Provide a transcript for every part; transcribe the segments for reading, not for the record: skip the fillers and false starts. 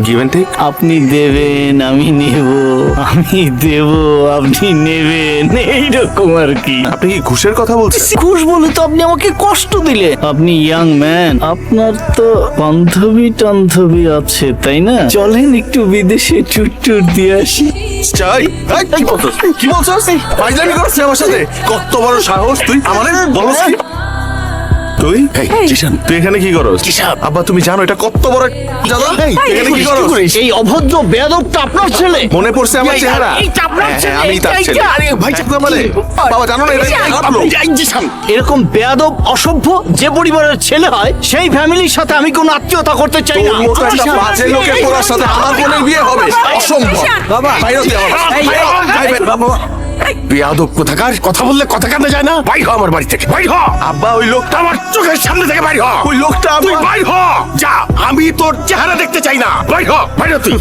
Give and take. আপনি দেবেন আমি নেব, আমি দেব আপনি নেবেন, এইরকম আর কি। আপনি কি ঘুষের কথা বলছেন? ঘুষ বলে তো আপনি আমাকে কষ্ট দিলে। আপনি ইয়াং ম্যান, আপনার তো বান্ধবী টান্ধবী আছে তাই না? চলেন একটু বিদেশে ট্যুর দিয়ে আসি। চাই? কি বলছস? ফাইজলামি করছিস আমার সাথে? কত বড় সাহস তুই আমাদের বলস কি? তুই জিশান, তুই এখানে কি করস? আব্বা তুমি জানো এটা কত বড় জাদা? এখানে কি করস? এই অভদ্র বেয়াদবটা আপনার ছেলে। মনে পড়ছে আমার চেহারা? এইটা আপনার ছেলে, আমি তার এইটা, ছেলে। আরে ভাই চাকরা মানে বাবা জানো না এটা আপলো। এরকম বেয়াদব অসভ্য যে পরিবারের ছেলে হয় সেই ফ্যামিলির সাথে আমি কোনো আত্মীয়তা করতে চাই না। তোর মতো একটা বাজে লোকের পোড়ার সাথে আমার বোনের বিয়ে হবে? অসম্ভব। বাবা বাইরে তুই আমার বেয়াদব কোথাকার, কথা বললে কথা কানে যায় না। বাইর হ আমার বাড়ি থেকে, বাইর হ। আব্বা ওই লোকটা আমার চোখের সামনে থেকে বাইর হ। ওই লোকটা তুই বাইর হ, যা। আমি তোর চেহারা দেখতে চাই না। বাইর হ, বাইর হ তুই।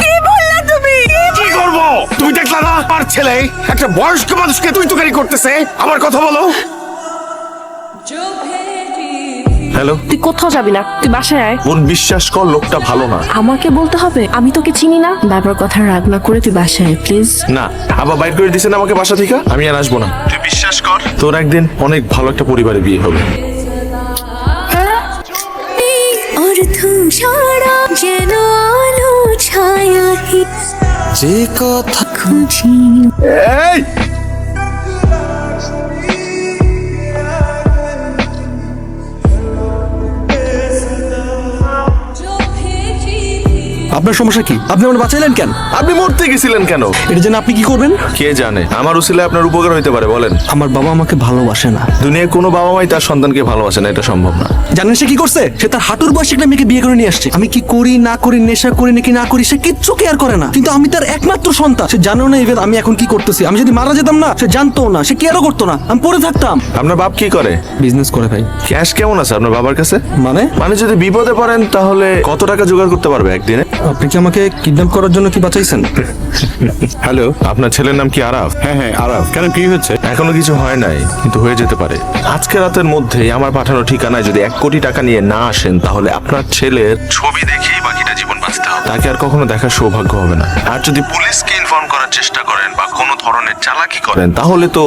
কি বললা তুমি? কি করব? তুমি দেখলা না আর ছেলে একটা বয়স্ক মানুষকে তুই তুকারি করতেছে। আমার কথা বলো। হ্যালো তুই কোথাও যাবি না, তুই বাসায় আয়। বোন বিশ্বাস কর লোকটা ভালো না। আমাকে বলতে হবে? আমি তোকে চিনি না। বাবার কথা রাগ না করে তুই বাসায় আয় প্লিজ। না আবার বাইর করে দিছেন আমাকে বাসা থেকে, আমি আর আসবো না। তুই বিশ্বাস কর তোর একদিন অনেক ভালো একটা পরিবারে বিয়ে হবে। অর্থ ছাড়া যেন আলো ছায়া যে কথা খুঁজি। এই আপনার সমস্যা কি? আপনি আমার বাঁচাইলেন কেন? আপনি মরতে গেছিলেন কেন? এটা জন্য আপনি কি করবেন? কে জানে আমার উসিলে আপনার উপকার হইতে পারে। বলেন। আমার বাবা আমাকে ভালোবাসে না। দুনিয়ায় কোনো বাবা মাই তার সন্তানকে ভালোবাসে না, এটা সম্ভব না। জানেন সে কি করছে? সে তার হাঁটুর বয়সে একটা মেয়েকে বিয়ে করে নিয়ে আসছে। আমি কি করি না করি, নেশা করি নাকি না করি, সে কিচ্ছু কেয়ার করে না। কিন্তু আমি তার একমাত্র সন্তান। সে জানো না ইভেন আমি এখন কি করতেছি। আমি যদি মারা যেতাম না, সে জানতো না, সে কেয়ারও করতো না, আমি পড়ে থাকতাম। আপনার বাপ কি করে? বিজনেস করে ভাই। ক্যাশ কেমন আছে আপনার বাবার কাছে? মানে যদি বিপদে পড়েন তাহলে কত টাকা জোগাড় করতে পারবে একদিনে? আপনি কি আমাকে কিডন্যাপ করার জন্য কি বাঁচাইছেন? হ্যালো, আপনার ছেলের নাম কি আরাফ? হ্যাঁ হ্যাঁ আরাফ, কেন কি হচ্ছে? এখনো কিছু হয় নাই, কিন্তু হয়ে যেতে পারে। আজকে রাতের মধ্যেই আমার পাঠানো ঠিকানায় যদি 1 কোটি টাকা নিয়ে না আসেন তাহলে আপনার ছেলের ছবি দেখেই বাকিটা জীবন বাঁচতে হবে। তাকে আর কখনো দেখার সৌভাগ্য হবে না। আর যদি পুলিশকে ইনফর্ম করার চেষ্টা করেন বা কোনো ধরনের চালাকি করেন তাহলে তো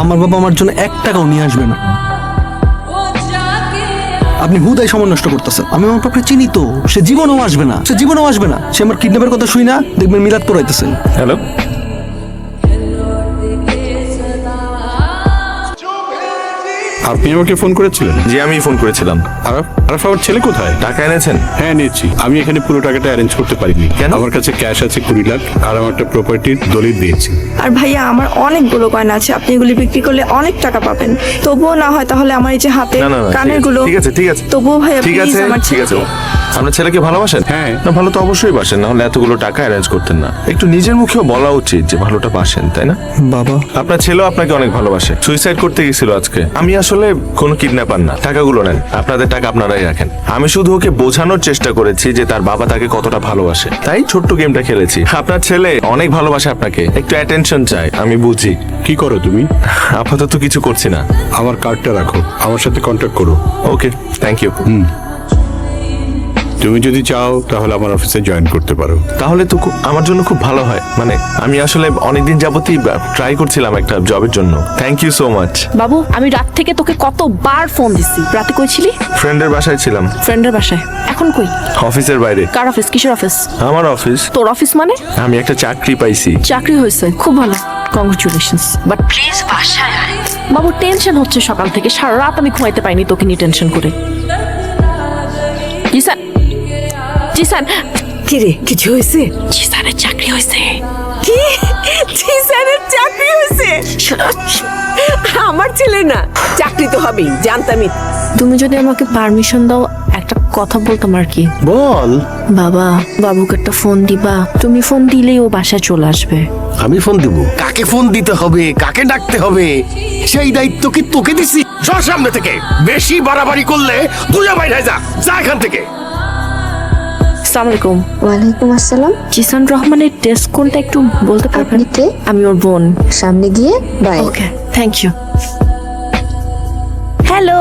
আমার বাবা আমার জন্য 1 টাকাও নিয়ে আসবে না। আপনি হুদাই সময় নষ্ট করতেছেন। আমি আমার বাপকে চিনি তো, সে জীবনেও আসবে না, সে জীবনেও আসবে না। সে আমার কিডন্যাপের কথা শুই না দেখবেন মিলাদ পড়াইতেছেন। হ্যালো, আপনি আমাকে ফোন করেছিলেন? জি আমি ফোন করেছিলাম। আরাফ, আরাফ আমার ছেলে কোথায়? টাকা এনেছেন? হ্যাঁ নিয়েছি। আমি এখানে পুরো টাকাটা অ্যারেঞ্জ করতে পারিনি। কেন? আমার কাছে ক্যাশ আছে 20 লাখ আর আমার একটা প্রপার্টির দলিল দিয়েছি। আর ভাইয়া আমার অনেকগুলো গয়না আছে, আপনি এগুলি বিক্রি করলে অনেক টাকা পাবেন। তবুও না হয় তাহলে আমার এই যে হাতে না, না, না, কানের গুলো। ঠিক আছে, ঠিক আছে। তবুও ভাইয়া ঠিক প্লিজ আছে, আমার ঠিক আছে। ছেলেকে। আপনার ছেলেকে ভালোবাসেন? হ্যাঁ। না ভালো তো অবশ্যই বাসেন, না হলে এতগুলো টাকা অ্যারেঞ্জ করতেন না। একটু নিজের মুখেও বলা উচিত যে ভালোটা বাসেন, তাই না? বাবা, আপনার ছেলেও আপনাকে অনেক ভালোবাসে। সুইসাইড করতে গেছিল আজকে। আমি আসলে কোনো কিডন্যাপার না। টাকাগুলো নেন, আপনাদের টাকা আপনারাই রাখেন। আমি শুধু ওকে বোঝানোর চেষ্টা করেছি যে তার বাবা তাকে কতটা ভালোবাসে, তাই ছোট্ট গেমটা খেলেছি। আপনার ছেলে অনেক ভালোবাসে আপনাকে, একটু অ্যাটেনশন চাই, আমি বুঝি। কি করো তুমি? আপাতত কিছু করছি না। আমার কার্ডটা রাখো, আমার সাথে কন্ট্যাক্ট করো। ওকে, থ্যাংক ইউ। তুমি যদি চাও তাহলে আমার অফিসে জয়েন করতে পারো। তাহলে তো আমার জন্য খুব ভালো হয়। মানে আমি আসলে অনেকদিন যাবতই ট্রাই করছিলাম একটা জবের জন্য। Thank you so much. বাবু, আমি রাত থেকে তোকে কতবার ফোন দিছি। রাতে কই ছিলি? ফ্রেন্ডের বাসায় ছিলাম। ফ্রেন্ডের বাসায়। এখন কই? অফিসের বাইরে। কার অফিস? কিসের অফিস? আমার অফিস। তোর অফিস মানে? আমি একটা চাকরি পাইছি। চাকরি হয়েছে, খুব ভালো, কংগ্রেচুলেশনস। বাট প্লিজ বাসায় আয়। বাবু টেনশন হচ্ছে সকাল থেকে, সারা রাত আমি ঘুমাইতে পাইনি তোকে নিয়ে টেনশন করে। জিসান, জিসান, কি রে, কিছু হয়েছে? জিসানের চাকরি হয়েছে। কি? জিসানের চাকরি হয়েছে? আমার ছেলে না, চাকরি তো হবেই, জানতামই। তুমি যদি আমাকে পারমিশন দাও একটা কথা বলতাম আর কি। বল। বাবা, বাবুকে একটা ফোন দিবা? তুমি ফোন দিলেই ও বাসায় চলে আসবে। আমি ফোন দিব? কাকে ফোন দিতে হবে, কাকে ডাকতে হবে, সেই দায়িত্ব কি তোকে দিছি? সর সামনে থেকে। বেশি বাড়াবাড়ি করলে তুই বাইরে যা, যা এখান থেকে। আসসালামু আলাইকুম। ওয়ালাইকুম আসসালাম। জিসান রহমানের ডেস্ক কোনটা একটু বলতে পারবেন? আপনি কে? আমি ওর বোন। সামনে গিয়ে bye. Okay, thank you. Hello,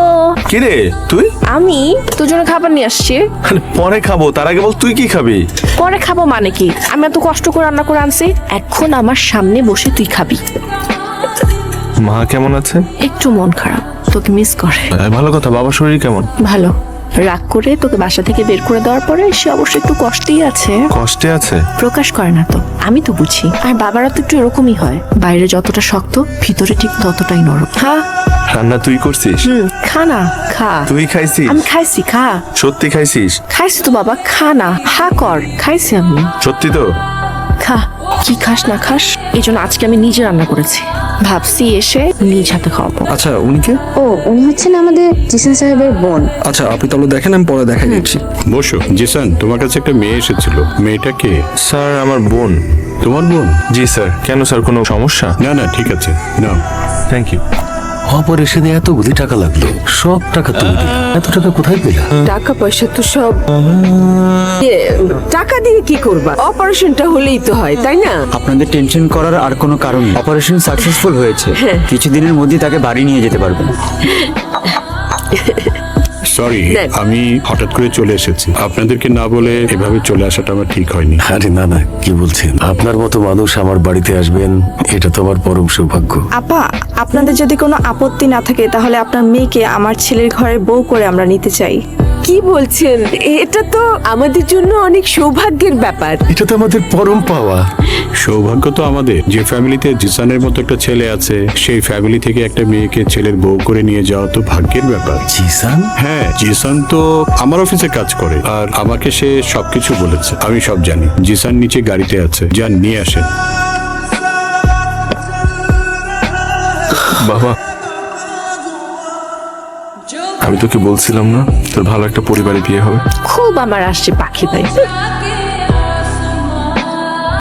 কিরে তুই? আমি তোর জন্য খাবার নিয়ে আসছি। আরে পরে খাবো, তার আগে বল তুই কি খাবি? পরে খাবো মানে কি? আমি এত কষ্ট করে রান্না করে আনছি, এখন আমার সামনে বসে তুই খাবি। মা কেমন আছে? একটু মন খারাপ, তোকে মিস করে। ভালো কথা, বাবার শরীর কেমন? ভালো। রাগ করে তোকে বাসা থেকে বের করে দেওয়ার পরে সে অবশ্য একটু কষ্টেই আছে, কষ্টে আছে? প্রকাশ করে না তো, আমি তো বুঝি। আর বাবারা তো একটু এরকমই হয়, বাইরে যতটা শক্ত ভিতরে ঠিক ততটাই নরম। খা। রান্না তুই করছিস? খা না, খা। তুই খাইছিস? আমি খাইছি, খা। সত্যি খাইছিস? খাইছি তো বাবা, খা না, হা কর। খাইছি আমি। সত্যি তো? খা। কি খাস না খাস, এই জন্য আজকে আমি নিজে রান্না করেছি। ভাবছি এসে নিজ হাতে খাওয়াবো। আচ্ছা উনিকে? ও উনি হচ্ছেন আমাদের জিসান সাহেবের বোন। আচ্ছা আপনি তাহলে দেখেন, আমি পরে দেখা দিচ্ছি। বসো। জিসান, তোমার কাছে একটা মেয়ে এসেছিল। মেয়েটা কে? স্যার আমার বোন। তোমার বোন? জি স্যার। কেন স্যার, কোনো সমস্যা? না না, ঠিক আছে, নাও। Thank you. অপারেশনে এতগুলি টাকা লাগলো, সব টাকা তুমি দিলে। এত টাকা কোথায় পেলা? টাকা পয়সা তো সব টাকা দিয়ে কি করবা? অপারেশনটা হলেই তো হয়, তাই না? আপনাদের টেনশন করার আর কোনো কারণ নেই। অপারেশন সাকসেসফুল হয়েছে, কিছুদিনের মধ্যে তাকে বাড়ি নিয়ে যেতে পারবেন। সরি, দেখ। আমি হঠাৎ করে চলে এসেছি। আপনাদেরকে না বলে এভাবে চলে আসাটা আমার ঠিক হয়নি। আরে না না, কি বলছেন? আপনার মতো মানুষ আমার বাড়িতে আসবেন, এটা তো আমার পরম সৌভাগ্য। আপা, আপনাদের যদি কোনো আপত্তি না থাকে তাহলে আপনার মেয়েকে আমার ছেলের ঘরে বউ করে আমরা নিতে চাই। কি বলছেন? এটা তো আমাদের জন্য অনেক সৌভাগ্যের ব্যাপার। এটা তো আমাদের পরম পাওয়া। সৌভাগ্য তো আমাদের, যে ফ্যামিলিতে জিসানের মতো একটা ছেলে আছে, সেই ফ্যামিলি থেকে একটা মেয়েকে ছেলের বউ করে নিয়ে যাওয়া তো ভাগ্যের ব্যাপার। জিসান? হ্যাঁ, জিসান তো আমার অফিসে কাজ করে, আর আমাকে সে সবকিছু বলেছে। আমি সব জানি। জিসান নিচে গাড়িতে আছে, যান নিয়ে আসেন। বাবা, আমি তোকে বলছিলাম না তোর ভালো একটা পরিবারে বিয়ে হবে? খুব আমার আসছে পাখি ভাই।